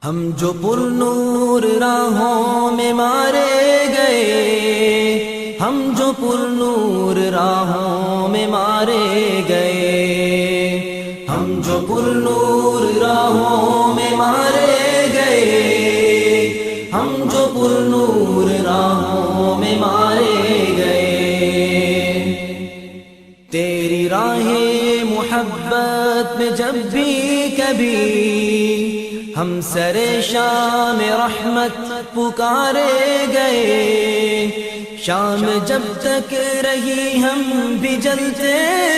ہم جو پر نور راہوں میں مارے گئے، ہم جو پر نور راہوں میں مارے گئے، ہم جو پر نور راہوں میں مارے گئے، ہم جو پر نور راہوں میں مارے گئے۔ تیری راہ محبت میں جب بھی کبھی ہم سر شام رحمت پکارے گئے، شام جب تک رہی ہم بھی جلتے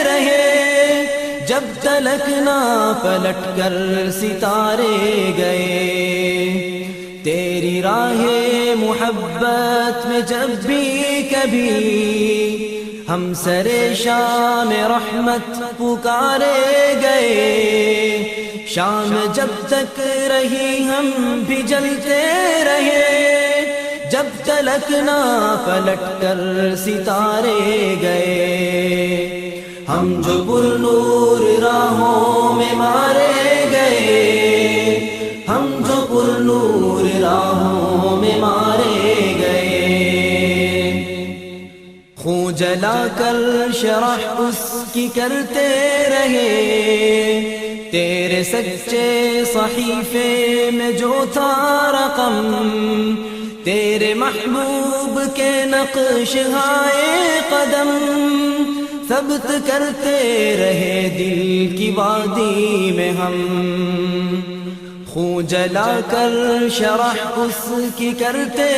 رہے، جب تلک نہ پلٹ کر ستارے گئے۔ تیری راہ محبت میں جب بھی کبھی ہم سر شام رحمت پکارے گئے، شام جب تک رہی ہم بھی جلتے رہے، جب تلک نہ پلٹ کر ستارے گئے۔ ہم جو پر نور راہوں میں مارے گئے، ہم جو پر نور راہوں میں مارے گئے۔ خون جلا کر شرح اس کی کرتے رہے، تیرے سچے صحیفے میں جو تھا رقم، تیرے محبوب کے نقش ہائے قدم، ثبت کرتے رہے دل کی وادی میں ہم۔ خون جلا کر شرح اس کی کرتے